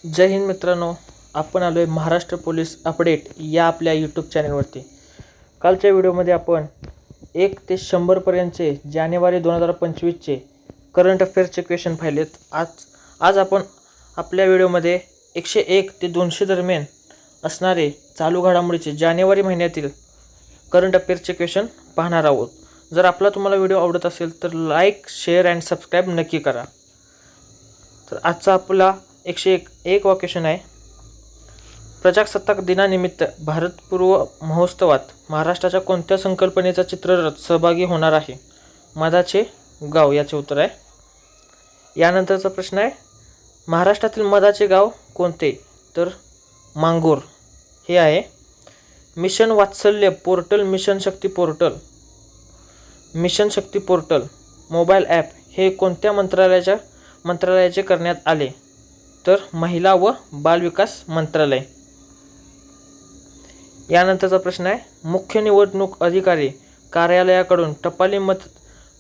जय हिंद मित्रांनो, आपण आलो आहे महाराष्ट्र पोलीस अपडेट या आपल्या यूट्यूब चॅनलवरती. कालच्या व्हिडिओमध्ये आपण 1 ते 100पर्यंतचे जानेवारी 2025चे करंट अफेअर्सचे क्वेश्चन पाहिलेत. आज आपण आपल्या व्हिडिओमध्ये 101 ते 200 दरम्यान असणारे चालू घडामोडीचे जानेवारी महिन्यातील करंट अफेअर्सचे क्वेश्चन पाहणार आहोत. जर तुम्हाला व्हिडिओ आवडत असेल तर लाईक, शेअर अँड सबस्क्राईब नक्की करा. तर आजचा आपला 101 क्वेश्चन आहे. प्रजासत्ताक दिनानिमित्त भारतपूर्व महोत्सवात महाराष्ट्राच्या कोणत्या संकल्पनेचा चित्ररथ सहभागी होणार आहे? मधाचे गाव याचे उत्तर आहे. यानंतरचा प्रश्न आहे, महाराष्ट्रातील मधाचे गाव कोणते? तर मांगूर हे आहे. मिशन वात्सल्य पोर्टल, मिशन शक्ती पोर्टल मोबाईल ॲप हे कोणत्या मंत्रालयाचे करण्यात आले? तर महिला व बालविकास मंत्रालय. यानंतरचा प्रश्न आहे, मुख्य निवडणूक अधिकारी कार्यालयाकडून टपाली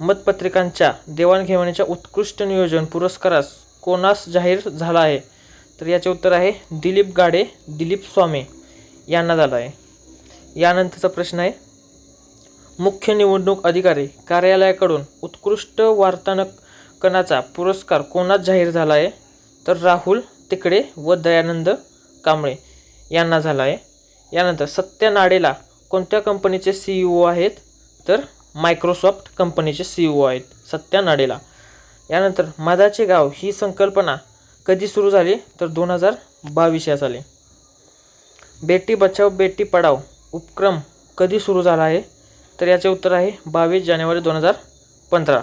मतपत्रिकांच्या देवाणघेवाणीच्या उत्कृष्ट नियोजन पुरस्कारास कोणास जाहीर झाला आहे? तर याचे उत्तर आहे दिलीप गाडे, दिलीप स्वामी यांना झाला आहे. यानंतरचा प्रश्न आहे, मुख्य निवडणूक अधिकारी कार्यालयाकडून उत्कृष्ट वार्तांकनाचा पुरस्कार कोणास जाहीर झाला आहे? तर राहुल तिकडे व दयानंद कांबळे यांना झाला आहे. यानंतर सत्या नाडेला कोणत्या कंपनीचे CEO आहेत? तर मायक्रोसॉफ्ट कंपनीचे CEO आहेत सत्या नाडेला. यानंतर मधाचे गाव ही संकल्पना कधी सुरू झाली? तर 2022 या साली. बेटी बचाव बेटी पढाओ उपक्रम कधी सुरू झाला आहे? तर याचे उत्तर आहे 22 जानेवारी 2015.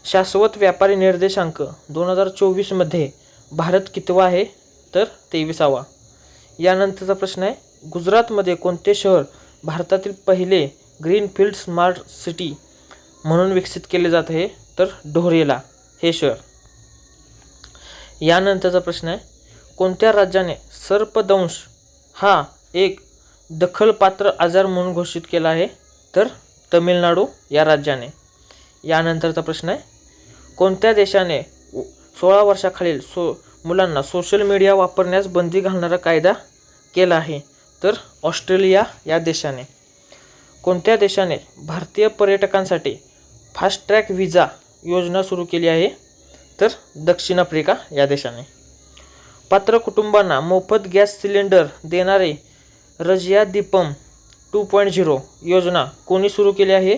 शाश्वत व्यापारी निर्देशांक 2024मध्ये भारत कितवा आहे? तर 23वा. यानंतरचा प्रश्न आहे, गुजरातमध्ये कोणते शहर भारतातील पहिले ग्रीनफील्ड स्मार्ट सिटी म्हणून विकसित केले जात आहे? तर ढोरेला हे शहर. यानंतरचा प्रश्न आहे, कोणत्या राज्याने सर्पदंश हा एक दखलपात्र आजार म्हणून घोषित केला आहे? तर तमिळनाडू या राज्याने. यानंतरचा प्रश्न आहे, कोणत्या देशाने 16 वर्षाखालील मुलांना सोशल मीडिया वापरण्यास बंदी घालणारा कायदा केला आहे? तर ऑस्ट्रेलिया या देशाने. कोणत्या देशाने भारतीय पर्यटकांसाठी फास्ट ट्रॅक व्हिसा योजना सुरू केली आहे? तर दक्षिण आफ्रिका या देशाने. पात्र कुटुंबांना मोफत गॅस सिलेंडर देणारे रजया दीपम 2.0 योजना कोणी सुरू केली आहे?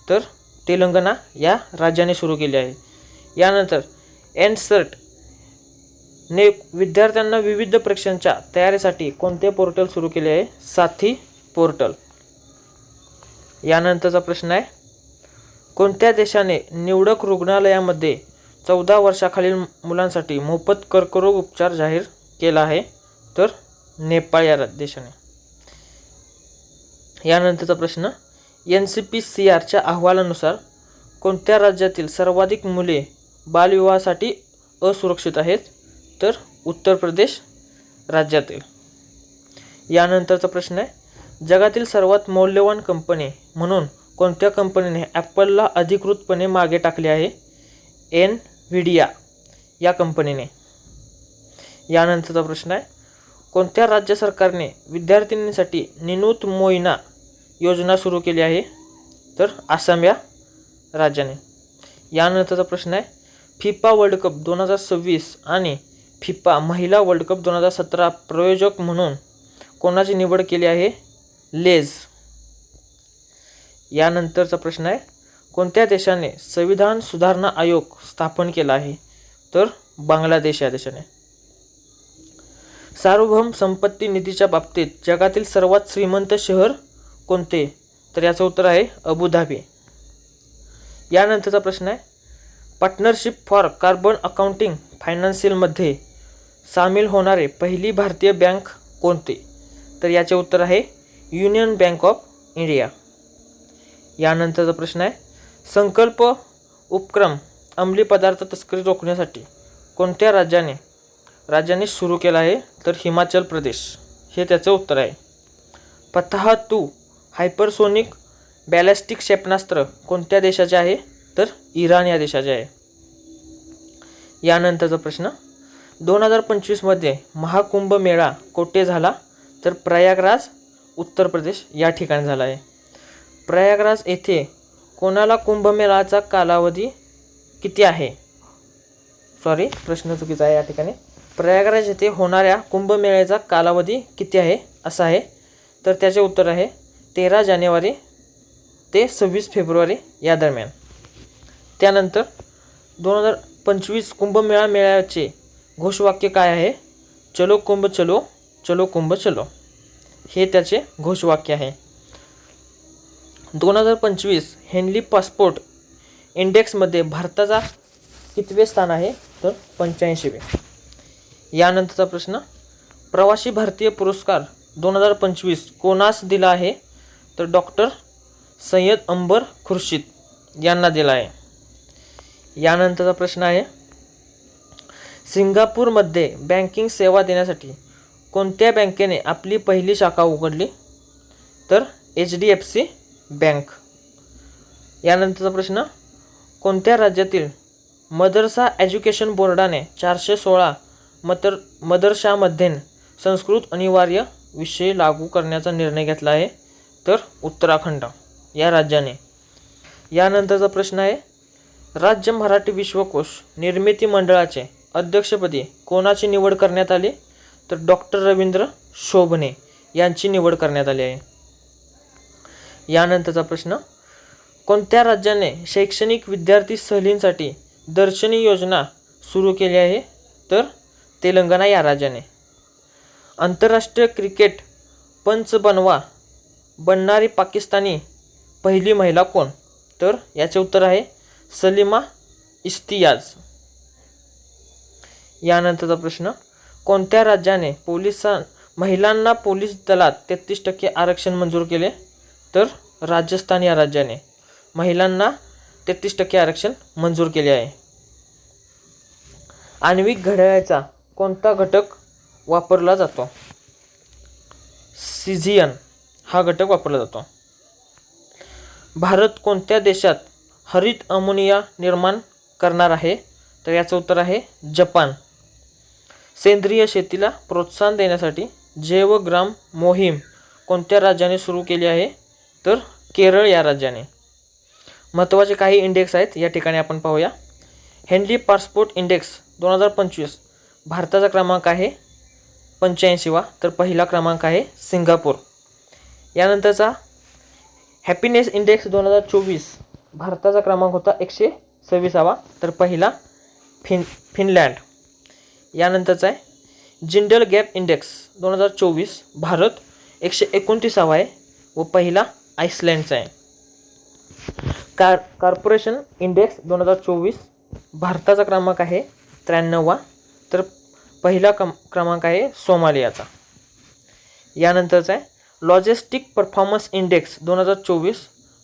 तर तेलंगणा या राज्याने सुरू केली आहे. यानंतर एनसर्ट ने विद्यार्थ्यांना विविध परीक्षांच्या तयारीसाठी कोणते पोर्टल सुरू केले आहे? साथी पोर्टल. यानंतरचा प्रश्न आहे, कोणत्या देशाने निवडक रुग्णालयामध्ये 14 वर्षाखालील मुलांसाठी मोफत कर्करोग उपचार जाहीर केला आहे? तर नेपाळ या देशाने. यानंतरचा प्रश्न, NCPCRच्या अहवालानुसार कोणत्या राज्यातील सर्वाधिक मुले बालविवाहासाठी असुरक्षित आहेत? तर उत्तर प्रदेश राज्यातील. यानंतरचा प्रश्न आहे, जगातील सर्वात मौल्यवान कंपनी म्हणून कोणत्या कंपनीने ॲपलला अधिकृतपणे मागे टाकले आहे? NVIDIA या कंपनीने. यानंतरचा प्रश्न आहे, कोणत्या राज्य सरकारने विद्यार्थिनींसाठी निनूत मोइना योजना सुरू केली आहे? तर आसाम या राज्याने. यानंतरचा प्रश्न आहे, फिफा वर्ल्ड कप 2026 आणि फिफा महिला वर्ल्ड कप 2017 प्रायोजक म्हणून कोणाची निवड केली आहे? लेज. यानंतरचा प्रश्न आहे, कोणत्या देशाने संविधान सुधारणा आयोग स्थापन केला आहे? तर बांगलादेश या देशाने. सार्वभौम संपत्ती निधीच्या बाबतीत जगातील सर्वात श्रीमंत शहर कोणते? तर याचं उत्तर आहे अबुधाबी. यानंतरचा प्रश्न आहे, पार्टनरशिप फॉर कार्बन अकाउंटिंग फायनान्शियलमध्ये सामील होणारे पहिली भारतीय बँक कोणते? तर याचे उत्तर आहे युनियन बँक ऑफ इंडिया. यानंतरचा प्रश्न आहे, संकल्प उपक्रम अंमली पदार्थ तस्करी रोखण्यासाठी कोणत्या राज्याने सुरू केला आहे? तर हिमाचल प्रदेश हे त्याचं उत्तर आहे. फतह-2 हायपरसोनिक बॅलिस्टिक क्षेपणास्त्र कोणत्या देशाचे आहे? तर इराण या देशाचे आहे. यानंतरचा प्रश्न, 2025मध्ये महाकुंभ मेळा कोठे झाला? तर प्रयागराज, उत्तर प्रदेश या ठिकाणी झाला आहे. प्रयागराज येथे कोणाला कुंभमेळाचा कालावधी किती आहे? सॉरी, प्रश्न चुकीचा आहे या ठिकाणी. प्रयागराज येथे होणाऱ्या कुंभमेळ्याचा कालावधी किती आहे असा आहे. तर त्याचे उत्तर आहे 13 जानेवारी ते 26 फेब्रुवारी या दरम्यान. त्यानंतर 2025 कुंभमेळा मेळ्याचे घोषवाक्य काय आहे? चलो कुंभ चलो, चलो कुंभ चलो, हे त्याचे घोषवाक्य आहे. 2025 हेनली पासपोर्ट इंडेक्समध्ये भारताचा कितवे स्थान आहे? तर 85वे. यानंतरचा प्रश्न, प्रवासी भारतीय पुरस्कार 2025 कोणास दिला आहे? तर डॉक्टर सय्यद अंबर खुर्शीद यांना दिला आहे. यानंतरचा प्रश्न आहे, सिंगापूरमध्ये बँकिंग सेवा देण्यासाठी कोणत्या बँकेने आपली पहिली शाखा उघडली? तर HDFC बँक. यानंतरचा प्रश्न, कोणत्या राज्यातील मदरसा एज्युकेशन बोर्डाने 416 मदरशामध्ये संस्कृत अनिवार्य विषय लागू करण्याचा निर्णय घेतला आहे? तर उत्तराखंड या राज्याने. यानंतरचा प्रश्न आहे, राज्य मराठी विश्वकोश निर्मिती मंडळाचे अध्यक्षपदी कोणाची निवड करण्यात आली? तर डॉक्टर रवींद्र शोभणे यांची निवड करण्यात आली आहे. यानंतरचा प्रश्न, कोणत्या राज्याने शैक्षणिक विद्यार्थी सहलींसाठी दर्शनी योजना सुरू केली आहे? तर तेलंगणा या राज्याने. आंतरराष्ट्रीय क्रिकेट पंच बनणारी पाकिस्तानी पहिली महिला कोण? तर याचे उत्तर आहे सलीमा इश्तियाज. यानंतरचा प्रश्न, कोणत्या राज्याने महिलांना पोलीस दलात 33% आरक्षण मंजूर केले? तर राजस्थान या राज्याने महिलांना 33% आरक्षण मंजूर केले आहे. आण्विक घड्याळाचा कोणता घटक वापरला जातो? सिझियन हा घटक वापरला जातो. भारत कोणत्या देशात हरित अमोनिया निर्माण करणार आहे? तर याचं उत्तर आहे जपान. सेंद्रिय शेतीला प्रोत्साहन देण्यासाठी जैवग्राम मोहीम कोणत्या राज्याने सुरू केली आहे? तर केरळ या राज्याने. महत्त्वाचे काही इंडेक्स आहेत या ठिकाणी आपण पाहूया. हेनली पासपोर्ट इंडेक्स 2025 भारताचा क्रमांक आहे 85वा, तर पहिला क्रमांक आहे सिंगापूर. यानंतरचा हॅपीनेस इंडेक्स 2024 भारताचा क्रमांक होता 126वा, तर पहिला फिनलँड. यानंतरचा आहे जिंडल गॅप इंडेक्स 2024 भारत 129वा आहे व पहिला आइसलँडचा आहे. कॉर्पोरेशन इंडेक्स 2024 भारताचा क्रमांक आहे 93वा, तर पहिला क्रमांक आहे सोमालियाचा. यानंतरचा आहे लॉजिस्टिक परफॉर्मन्स इंडेक्स 2024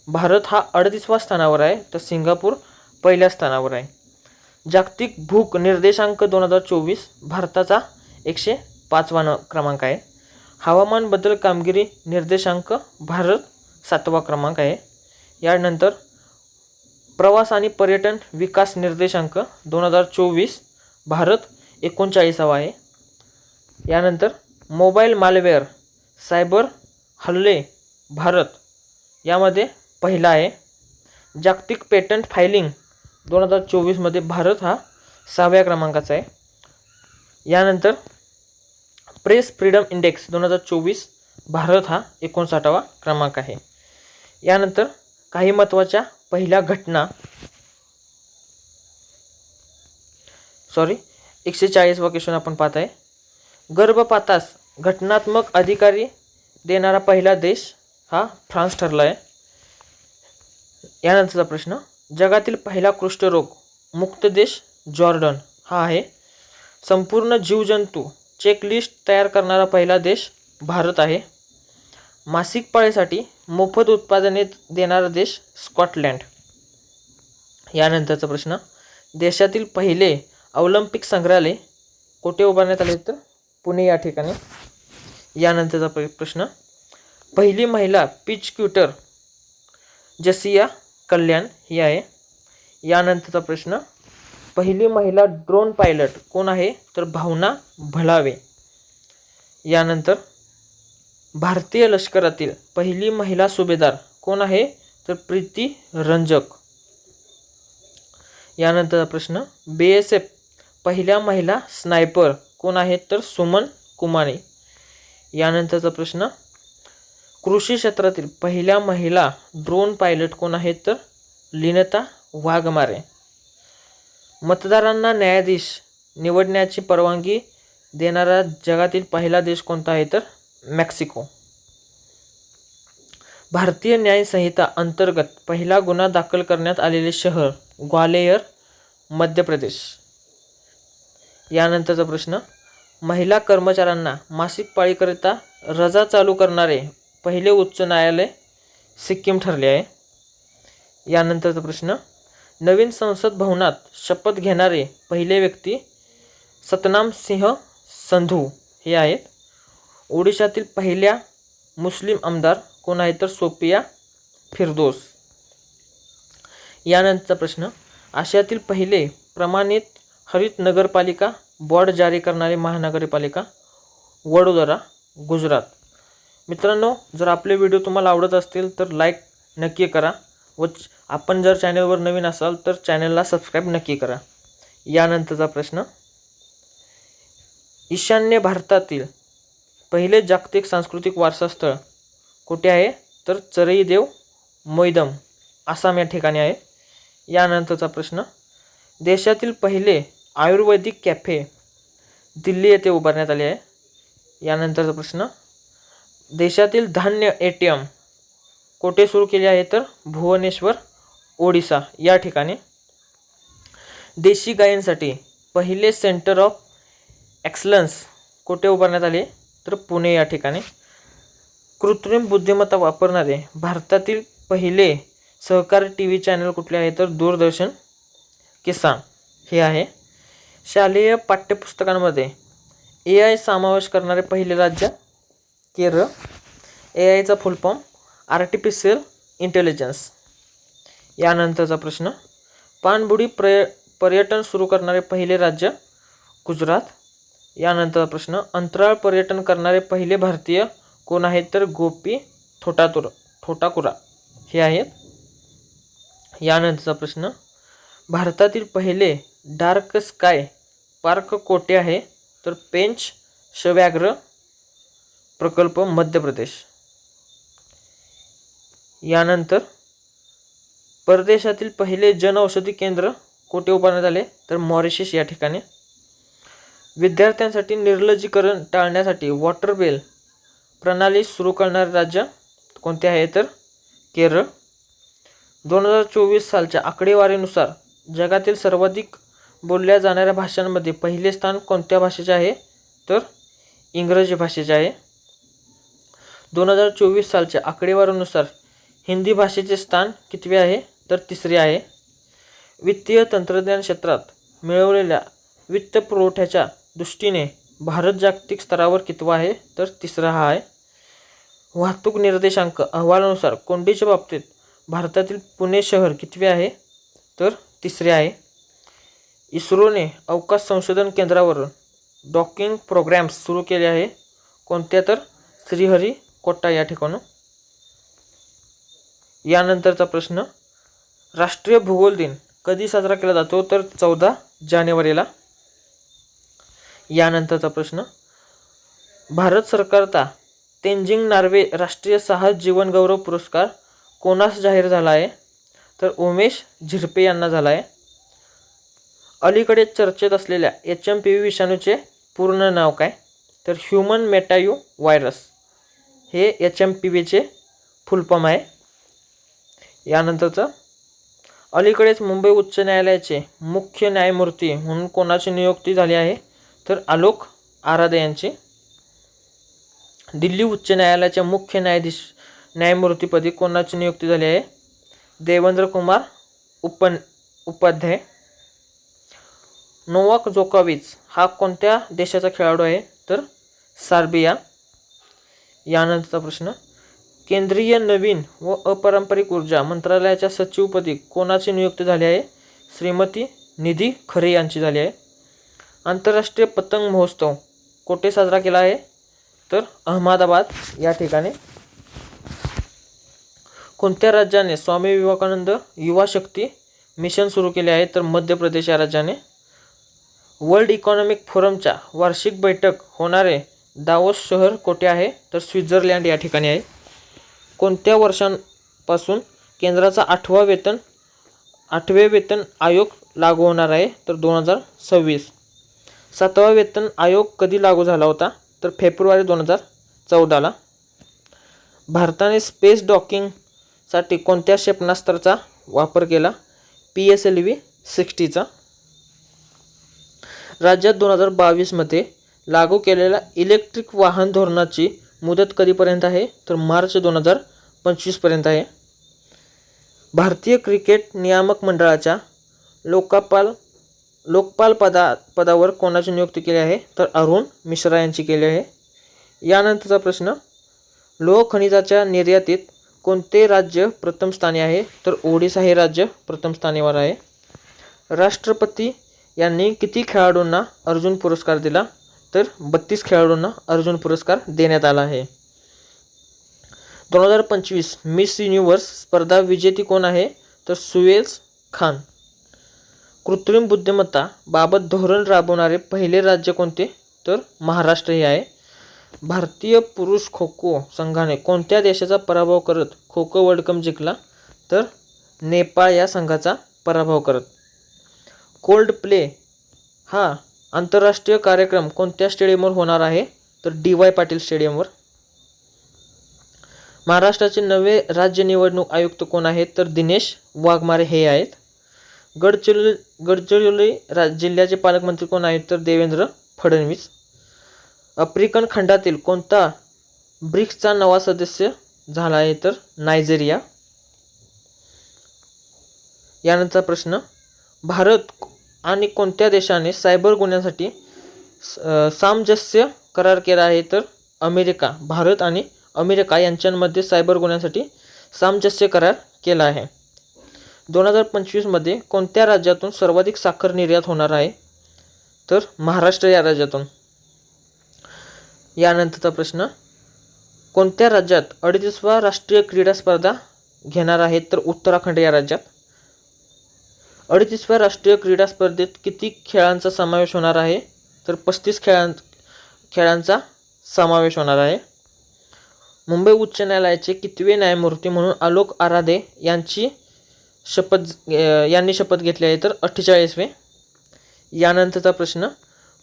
भारत हा 38व्या स्थानावर आहे, तर सिंगापूर पहिल्या स्थानावर आहे. जागतिक भूक निर्देशांक 2024 भारताचा 105वा क्रमांक आहे. हवामान बदल कामगिरी निर्देशांक भारत 7वा क्रमांक आहे. यानंतर प्रवास आणि पर्यटन विकास निर्देशांक 2024 भारत 39वा आहे. यानंतर मोबाईल मालवेअर सायबर हल्ले भारत यामध्ये पहिला आहे. जागतिक पेटंट फायलिंग 2024मध्ये भारत हा 6व्या क्रमांकाचा आहे. यानंतर प्रेस फ्रीडम इंडेक्स 2024 भारत हा 59वा क्रमांक आहे. यानंतर काही महत्त्वाच्या पहिल्या घटना 140वा क्वेश्चन आपण पाहत आहे. गर्भपातास घटनात्मक अधिकारी देणारा पहिला देश हा फ्रान्स ठरला आहे. यानंतरचा प्रश्न, जगातील पहिला कुष्ठरोग मुक्त देश जॉर्डन हा आहे. संपूर्ण जीवजंतू चेकलिस्ट तयार करणारा पहिला देश भारत आहे. मासिक पाळीसाठी मोफत उत्पादने देणारा देश स्कॉटलँड. यानंतरचा प्रश्न, देशातील पहिले ऑलिम्पिक संग्रहालय कोठे उभारण्यात आले? तर पुणे या ठिकाणी. यानंतरचा प्रश्न, पहिली महिला पिच क्यूटर जसिया कल्याण ही आहे. यानंतरचा प्रश्न, पहिली महिला ड्रोन पायलट कोण आहे तर भावना भलावे. यानंतर भारतीय लष्करातील पहिली महिला सुभेदार कोण आहे तर प्रीती रंजक. यानंतरचा प्रश्न BSF पहिल्या महिला स्नायपर कोण आहेत तर सुमन कुमारी. यानंतरचा प्रश्न कृषी क्षेत्रातील पहिल्या महिला ड्रोन पायलट कोण आहेत तर लीनता वाघमारे. मतदारांना न्यायाधीश निवडण्याची परवानगी देणारा जगातील पहिला देश कोणता आहे तर मेक्सिको. भारतीय न्याय संहिता अंतर्गत पहिला गुन्हा दाखल करण्यात आलेले शहर ग्वालेयर मध्य प्रदेश. यानंतरचा प्रश्न महिला कर्मचाऱ्यांना मासिक पाळीकरिता रजा चालू करणारे पहिले उच्च न्यायालय सिक्कीम ठरले आहे. यानंतरचा प्रश्न नवीन संसद भवनात शपथ घेणारे पहिले व्यक्ती सतनाम सिंह संधू हे आहेत. ओडिशातील पहिल्या मुस्लिम आमदार कोण आहेत तर सोफिया फिरदोस. यानंतरचा प्रश्न आशियातील पहिले प्रमाणित हरित नगरपालिका बोर्ड जारी करणारी महानगरपालिका वडोदरा गुजरात. मित्रांनो, जर आपले व्हिडिओ तुम्हाला आवडत असतील तर लाईक नक्की करा व आपण जर चॅनलवर नवीन असाल तर चॅनलला सबस्क्राईब नक्की करा. यानंतरचा प्रश्न ईशान्य भारतातील पहिले जागतिक सांस्कृतिक वारसा स्थळ कुठे आहे तर चरईदेव मोईदम आसाम या ठिकाणी आहे. यानंतरचा प्रश्न देशातील पहिले आयुर्वेदिक कॅफे दिल्ली येथे उभारण्यात आले आहे. यानंतरचा प्रश्न देशातील धान्य ATM कोठे सुरू केले आहे तर भुवनेश्वर ओडिसा या ठिकाणी. देशी गायींसाठी पहिले सेंटर ऑफ एक्सलन्स कोठे उभारण्यात आले तर पुणे या ठिकाणी. कृत्रिम बुद्धिमत्ता वापरणारे भारतातील पहिले सहकारी TV चॅनल कुठले आहे तर दूरदर्शन किसान हे आहे. शालेय पाठ्यपुस्तकांमध्ये AI समावेश करणारे पहिले राज्य केरळ. AIचा फुल फॉर्म आर्टिफिशियल इंटेलिजन्स. यानंतरचा प्रश्न पाणबुडी पर्यटन सुरू करणारे पहिले राज्य गुजरात. यानंतरचा प्रश्न अंतराळ पर्यटन करणारे पहिले भारतीय कोण आहेत तर गोपी ठोटाकुरा हे आहेत. यानंतरचा प्रश्न भारतातील पहिले डार्क स्काय पार्क कोठे आहे तर पेंच शव्याघ्र प्रकल्प मध्य प्रदेश. यानंतर परदेशातील पहिले जनऔषधी केंद्र कोठे उभारण्यात आले तर मॉरिशस या ठिकाणी. विद्यार्थ्यांसाठी निर्लज्जीकरण टाळण्यासाठी वॉटर बेल प्रणाली सुरू करणारे राज्य कोणते आहे तर केरळ. 2024 सालच्या आकडेवारीनुसार जगातील सर्वाधिक बोलल्या जाणाऱ्या भाषांमध्ये पहिले स्थान कोणत्या भाषेचे आहे तर इंग्रजी भाषेचे आहे. 2024 सालच्या आकडेवारीनुसार हिंदी भाषेचे स्थान कितवे आहे तर तिसरे आहे. वित्तीय तंत्रज्ञान क्षेत्रात मिळवलेल्या वित्त पुरवठ्याच्या दृष्टीने भारत जागतिक स्तरावर कितवा आहे तर तिसरा हा आहे. वाहतूक निर्देशांक अहवालानुसार कोंडीच्या बाबतीत भारतातील पुणे शहर कितवे आहे तर तिसरे आहे. इस्रोने अवकाश संशोधन केंद्रावरून डॉकिंग प्रोग्रॅम्स सुरू केले आहे कोणत्या तर श्रीहरिकोटा या ठिकाणी. यानंतरचा प्रश्न राष्ट्रीय भूगोल दिन कधी साजरा केला जातो तर 14 जानेवारीला. यानंतरचा प्रश्न भारत सरकारचा तेंजिंग नार्वे राष्ट्रीय साहस जीवन गौरव पुरस्कार कोणास जाहीर झाला आहे तर उमेश झिरपे यांना झाला आहे. अलीकडे चर्चेत असलेल्या HMPV विषाणूचे पूर्ण नाव काय तर ह्युमन मेटायू व्हायरस हे HMPVचे फुल फॉर्म आहे. यानंतरचं अलीकडेच मुंबई उच्च न्यायालयाचे मुख्य न्यायमूर्ती म्हणून कोणाची नियुक्ती झाली आहे तर आलोक आराधे यांची. दिल्ली उच्च न्यायालयाच्या मुख्य न्यायमूर्तीपदी कोणाची नियुक्ती झाली आहे देवेंद्र कुमार उपाध्याय. नोवाक जोकोविच हा कोणत्या देशाचा खेळाडू आहे तर सर्बिया. यानंतरचा प्रश्न केंद्रीय नवीन व अपारंपरिक ऊर्जा मंत्रालयाच्या सचिवपदी कोणाची नियुक्ती झाली आहे श्रीमती निधी खरे यांची झाली आहे. आंतरराष्ट्रीय पतंग महोत्सव कुठे साजरा केला आहे? तर अहमदाबाद या ठिकाणी. कोणत्या राज्याने स्वामी विवेकानंद युवा शक्ती मिशन सुरू केले आहे? तर मध्य प्रदेश या राज्याने. वर्ल्ड इकॉनॉमिक फोरमच्या वार्षिक बैठक होणारे दावोस शहर कोठे आहे? तर स्वित्झर्लंड या ठिकाणी आहे. कोणत्या वर्षांपासून केंद्राचा 8वे वेतन आयोग लागू होणार आहे? तर 2026. 7वा वेतन आयोग कधी लागू झाला होता? तर फेब्रुवारी 2014ला. भारताने स्पेस डॉकिंगसाठी कोणत्या क्षेपणास्त्राचा वापर केला? PSLV 60चा. राज्यात 2022मध्ये लागू केलेल्या इलेक्ट्रिक वाहन धोरणाची मुदत कधीपर्यंत आहे? तर मार्च 2025पर्यंत आहे. भारतीय क्रिकेट नियामक मंडळाच्या लोकपाल पदावर कोणाची नियुक्ती केली आहे? तर अरुण मिश्रा यांची केली आहे. यानंतरचा प्रश्न, लोह खनिजाच्या निर्यातीत कोणते राज्य प्रथम स्थानी आहे? तर ओडिशा हे राज्य प्रथम स्थानीवर आहे. राष्ट्रपती यांनी किती खेळाडूंना अर्जुन पुरस्कार दिला? तर 32 खेळाडूंना अर्जुन पुरस्कार देण्यात आला आहे. 2025 मिस युनिव्हर्स स्पर्धा विजेती कोण आहे? तर सुएज खान. कृत्रिम बुद्धिमत्ता बाबत धोरण राबवणारे पहिले राज्य कोणते? तर महाराष्ट्र हे आहे. भारतीय पुरुष खो खो संघाने कोणत्या देशाचा पराभव करत खो खो वर्ल्ड कप जिंकला? तर नेपाळ या संघाचा पराभव करत. कोल्ड प्ले हा आंतरराष्ट्रीय कार्यक्रम कोणत्या स्टेडियमवर होणार आहे? तर DY पाटील स्टेडियमवर. महाराष्ट्राचे नवे राज्य निवडणूक आयुक्त कोण आहेत? तर दिनेश वाघमारे हे आहेत. गडचिरोली जिल्ह्याचे पालकमंत्री कोण आहेत? तर देवेंद्र फडणवीस. आफ्रिकन खंडातील कोणता ब्रिक्सचा नवा सदस्य झाला आहे? तर नायजेरिया. यानंतर प्रश्न, भारत आणि कोणत्या देशाने सायबर गुन्ह्यांसाठी सामंजस्य करार केला आहे? तर अमेरिका. भारत आणि अमेरिका यांच्यामध्ये सायबर गुन्ह्यांसाठी सामंजस्य करार केला आहे. 2025मध्ये कोणत्या राज्यातून सर्वाधिक साखर निर्यात होणार आहे? तर महाराष्ट्र या राज्यातून. यानंतरचा प्रश्न, कोणत्या राज्यात 38वा राष्ट्रीय क्रीडा स्पर्धा घेणार आहेत? तर उत्तराखंड या राज्यात. 38व्या राष्ट्रीय क्रीडा स्पर्धेत किती खेळांचा समावेश होणार आहे? तर 35 खेळांचा समावेश होणार आहे. मुंबई उच्च न्यायालयाचे कितवे न्यायमूर्ती म्हणून आलोक आराधे यांनी शपथ घेतली आहे? तर 48वे. यानंतरचा प्रश्न,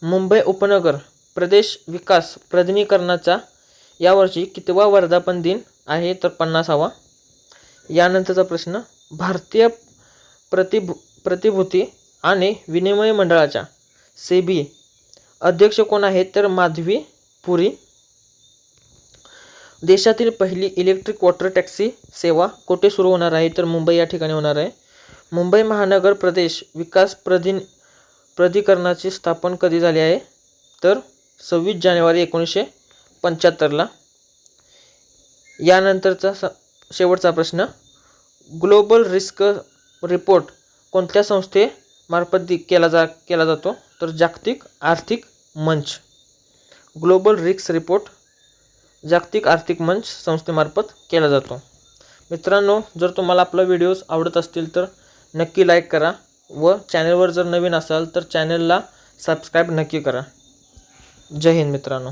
मुंबई उपनगर प्रदेश विकास प्राधिकरणाचा यावर्षी कितवा वर्धापन दिन आहे? तर 50वा. यानंतरचा प्रश्न, भारतीय प्रतिभूती आणि विनिमय मंडळाच्या सेबी अध्यक्ष कोण आहेत? तर माधवी पुरी. देशातील पहिली इलेक्ट्रिक वॉटर टॅक्सी सेवा कुठे सुरू होणार आहे? तर मुंबई या ठिकाणी होणार आहे. मुंबई महानगर प्रदेश विकास प्राधिकरणाची स्थापना कधी झाली आहे? तर 26 जानेवारी 1975ला. यानंतरचा शेवटचा प्रश्न, ग्लोबल रिस्क रिपोर्ट कोणत्या संस्थेमार्फत केला जातो? तर जागतिक आर्थिक मंच. ग्लोबल रिस्क रिपोर्ट जागतिक आर्थिक मंच संस्थेमार्फत केला जातो. मित्रांनो, जर तुम्हाला आपला व्हिडिओज आवडत असतील तर नक्की लाईक करा व चॅनलवर जर नवीन असाल तर चॅनलला सबस्क्राईब नक्की करा. जय हिंद मित्रांनो.